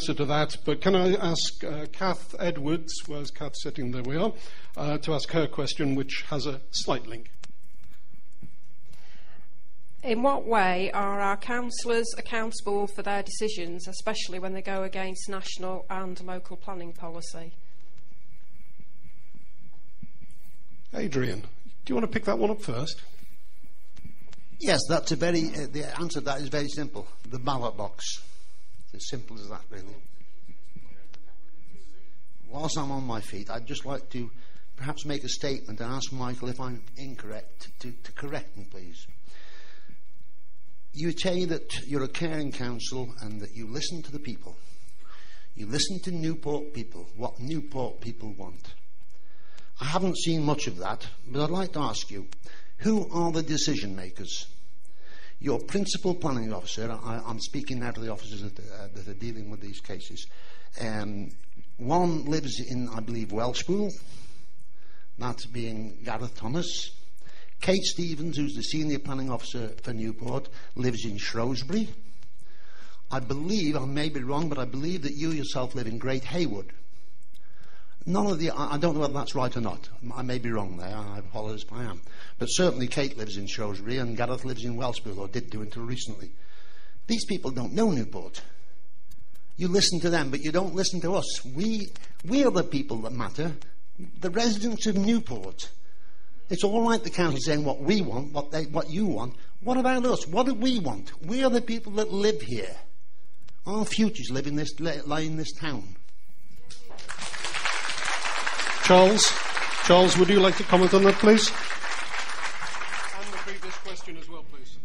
to that, but can I ask Kath Edwards, where's Kath sitting? There we are, to ask her question, which has a slight link. In what way are our councillors accountable for their decisions, especially when they go against national and local planning policy? Adrian, do you want to pick that one up first? Yes, that's the answer to that is very simple. The ballot box. It's as simple as that, really. Whilst I'm on my feet, I'd just like to perhaps make a statement and ask Michael, if I'm incorrect, to correct me, please. You say that you're a caring council and that you listen to the people. You listen to Newport people, what Newport people want. I haven't seen much of that, but I'd like to ask you, who are the decision makers? Your principal planning officer, I'm speaking now to the officers that are dealing with these cases. One lives in, I believe, Welshpool, that being Gareth Thomas. Kate Stevens, who's the senior planning officer for Newport, lives in Shrewsbury. I believe, I may be wrong, but I believe that you yourself live in Great Haywood. None of the, I don't know whether that's right or not. I may be wrong there. I apologise if I am. But certainly Kate lives in Shrewsbury and Gareth lives in Welshpool, or did do until recently. These people don't know Newport. You listen to them, but you don't listen to us. We are the people that matter. The residents of Newport. It's all right the council saying what we want, what you want. What about us? What do we want? We are the people that live here. Our futures lie in this town. Charles, would you like to comment on that, please? And the previous question as well, please.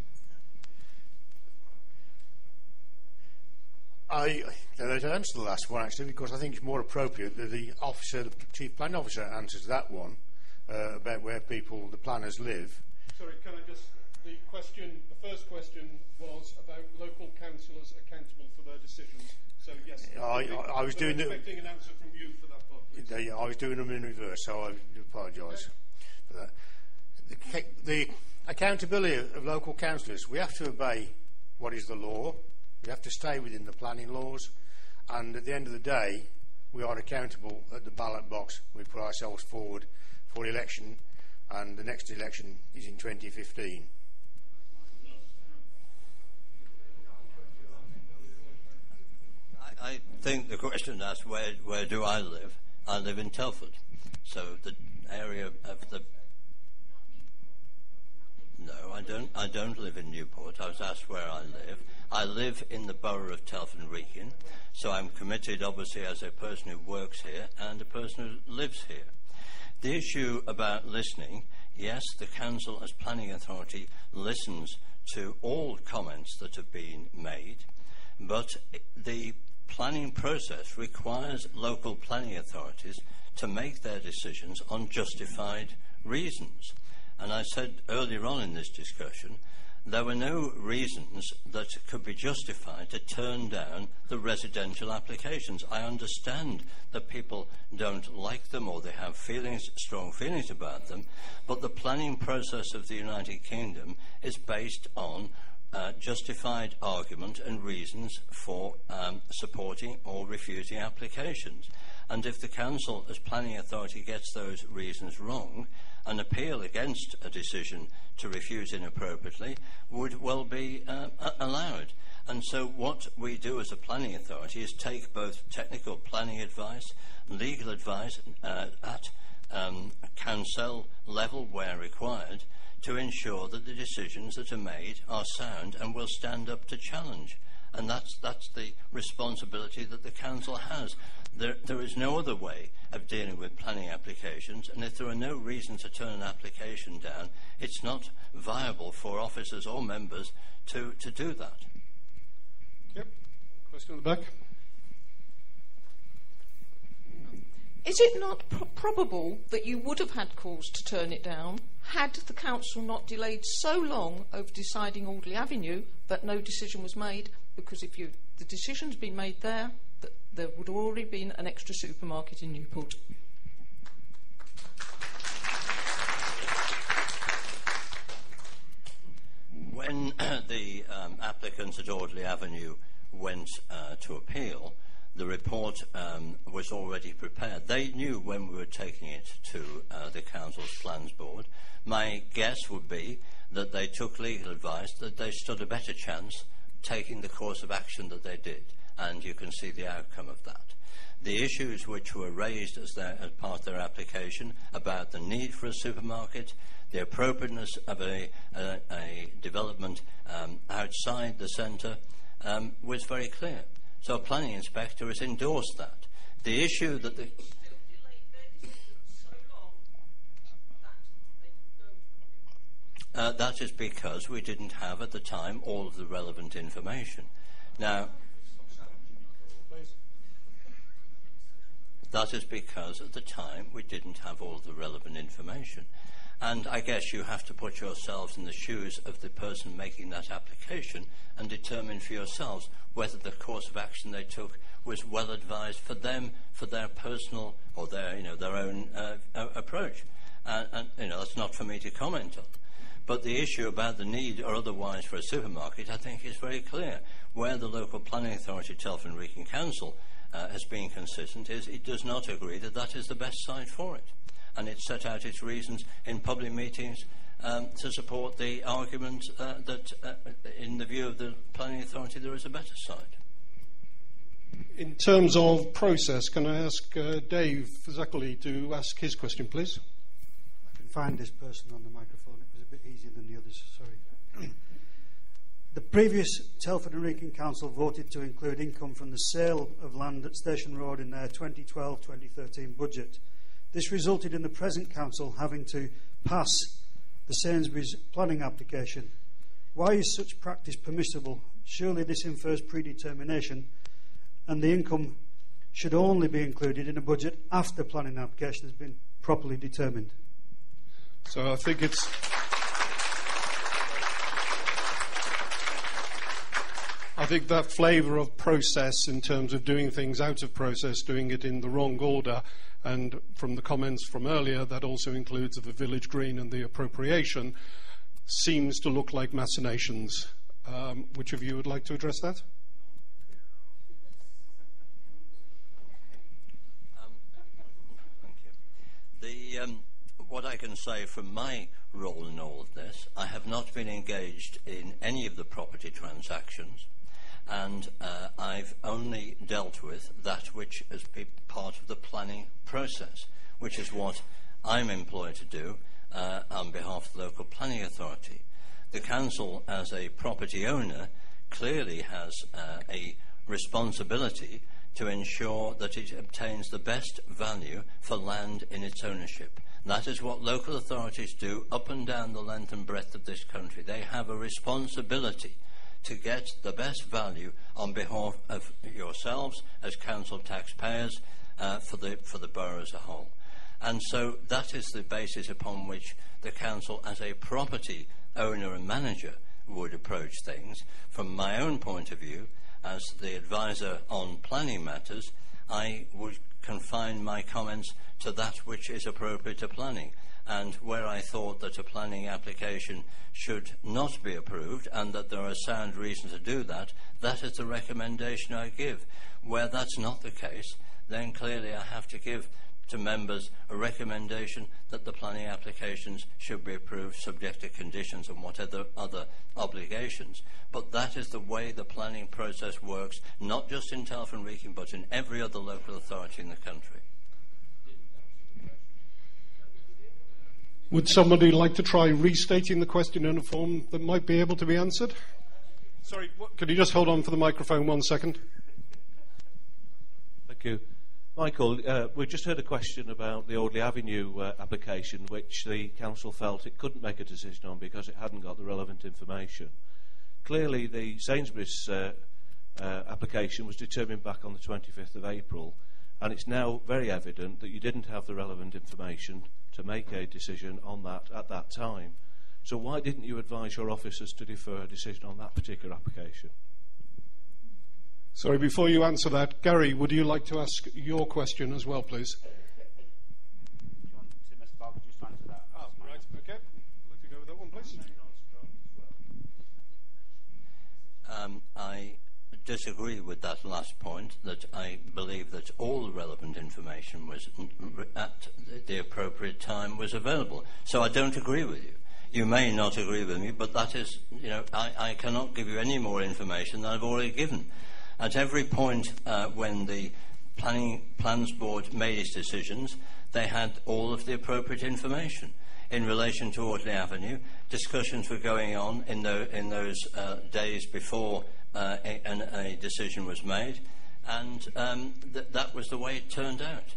I don't answer the last one, actually, because I think it's more appropriate that the chief planning officer answers that one about where people, the planners, live. Sorry, can I just... The first question was about local councillors accountable for their decisions. So, yes, I was expecting an answer from you for that part, please. I was doing them in reverse, so I apologise for that. The accountability of local councillors, we have to obey what is the law. We have to stay within the planning laws, and at the end of the day, we are accountable at the ballot box. We put ourselves forward for election, and the next election is in 2015. I think the question asked, where do I live? I live in Telford, so the area of the... No, I don't live in Newport. I was asked where I live. I live in the borough of Telford Wrekin, so I'm committed, obviously, as a person who works here and a person who lives here. The issue about listening, yes, the council as planning authority listens to all comments that have been made, but the planning process requires local planning authorities to make their decisions on justified reasons. And I said earlier on in this discussion, there were no reasons that could be justified to turn down the residential applications. I understand that people don't like them or they have strong feelings about them, but the planning process of the United Kingdom is based on justified argument and reasons for supporting or refuting applications. And if the council as planning authority gets those reasons wrong, an appeal against a decision to refuse inappropriately would well be allowed. And so what we do as a planning authority is take both technical planning advice, legal advice at council level where required, to ensure that the decisions that are made are sound and will stand up to challenge. And that's the responsibility that the council has. There is no other way of dealing with planning applications, and if there are no reasons to turn an application down, it's not viable for officers or members to do that. Yep. Question at the back. Is it not probable that you would have had cause to turn it down had the council not delayed so long over deciding Audley Avenue that no decision was made? Because if the decision's been made there, there would have already been an extra supermarket in Newport. When the applicants at Audley Avenue went to appeal, report was already prepared. They knew when we were taking it to the Council's Plans Board. My guess would be that they took legal advice, that they stood a better chance taking the course of action that they did, and you can see the outcome of that. The issues which were raised as part of their application about the need for a supermarket, the appropriateness of a development outside the centre was very clear. So a planning inspector has endorsed that. The issue that the... that is because we didn't have at the time all of the relevant information. Now, that is because at the time we didn't have all of the relevant information. And I guess you have to put yourselves in the shoes of the person making that application and determine for yourselves whether the course of action they took was well advised for them, for their personal or their own approach. And that's not for me to comment on. But the issue about the need or otherwise for a supermarket, I think, is very clear. Where the local planning authority, Telford Wrekin Council, has been consistent is it does not agree that that is the best site for it. And it set out its reasons in public meetings to support the argument that, in the view of the planning authority, there is a better site. In terms of process, can I ask Dave Zuckerley to ask his question, please? I can find this person on the microphone. It was a bit easier than the others, sorry. The previous Telford and Wrekin Council voted to include income from the sale of land at Station Road in their 2012-2013 budget. This resulted in the present council having to pass the Sainsbury's planning application. Why is such practice permissible? Surely this infers predetermination, and the income should only be included in a budget after planning application has been properly determined. So I think it's... I think that flavour of process in terms of doing things out of process, doing it in the wrong order, and from the comments from earlier, that also includes the village green and the appropriation, seems to look like machinations. Which of you would like to address that? Thank you. What I can say from my role in all of this, I have not been engaged in any of the property transactions, and I've only dealt with that which has been part of the planning process, which is what I'm employed to do on behalf of the local planning authority. The council, as a property owner, clearly has a responsibility to ensure that it obtains the best value for land in its ownership. That is what local authorities do up and down the length and breadth of this country. They have a responsibility to get the best value on behalf of yourselves as council taxpayers for the borough as a whole. And so that is the basis upon which the council, as a property owner and manager, would approach things. From my own point of view, as the advisor on planning matters, I would confine my comments to that which is appropriate to planning. And where I thought that a planning application should not be approved and that there are sound reasons to do that, that is the recommendation I give. Where that's not the case, then clearly I have to give to members a recommendation that the planning applications should be approved subject to conditions and whatever other obligations. But that is the way the planning process works, not just in Telford Wrekin, but in every other local authority in the country. Would somebody like to try restating the question in a form that might be able to be answered? Sorry, could you just hold on for the microphone 1 second? Thank you. Michael, we've just heard a question about the Audley Avenue application, which the council felt it couldn't make a decision on because it hadn't got the relevant information. Clearly, the Sainsbury's application was determined back on the 25th of April, and it's now very evident that you didn't have the relevant information to make a decision on that at that time. So why didn't you advise your officers to defer a decision on that particular application? Sorry, before you answer that, Gary, would you like to ask your question as well, please? Do you want Mr. Barker just to answer that? Oh, right, okay. I'd like to go with that one, please. I disagree with that last point, that I believe that all the relevant information was at the appropriate time was available. So I don't agree with you. You may not agree with me, but that is, I cannot give you any more information than I've already given. At every point when the Plans Board made its decisions, they had all of the appropriate information. In relation to Audley Avenue, discussions were going on in those days before a decision was made, and that was the way it turned out.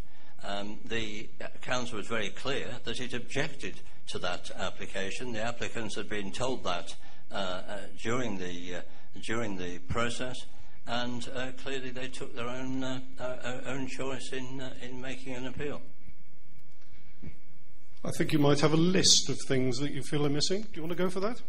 The council was very clear that it objected to that application. The applicants had been told that during the process, and clearly they took their own choice in making an appeal. I think you might have a list of things that you feel are missing. Do you want to go for that?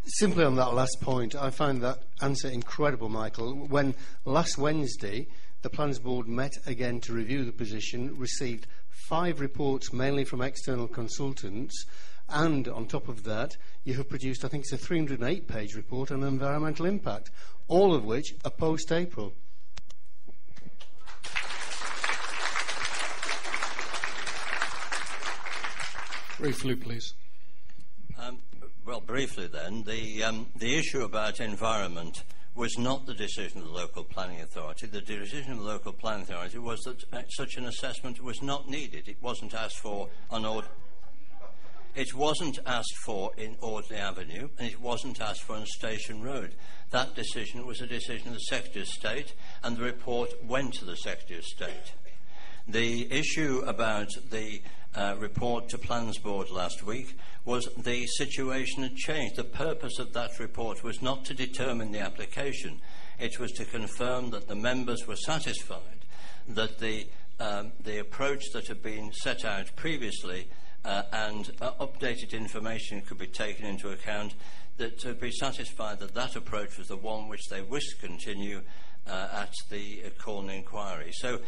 Simply on that last point, I find that answer incredible, Michael. When last Wednesday the Plans Board met again to review the position, received 5 reports mainly from external consultants, and on top of that you have produced, I think it's a 308-page report on environmental impact, all of which are post-April. Briefly, please. Well, briefly then, the issue about environment was not the decision of the local planning authority. The decision of the local planning authority was that such an assessment was not needed. It wasn't asked for It wasn't asked for in Audley Avenue, and it wasn't asked for on Station Road. That decision was a decision of the Secretary of State, and the report went to the Secretary of State. The issue about the report to Plans Board last week was the situation had changed. The purpose of that report was not to determine the application. It was to confirm that the members were satisfied that the approach that had been set out previously and updated information could be taken into account, that to be satisfied that that approach was the one which they wished to continue at the Corn inquiry. So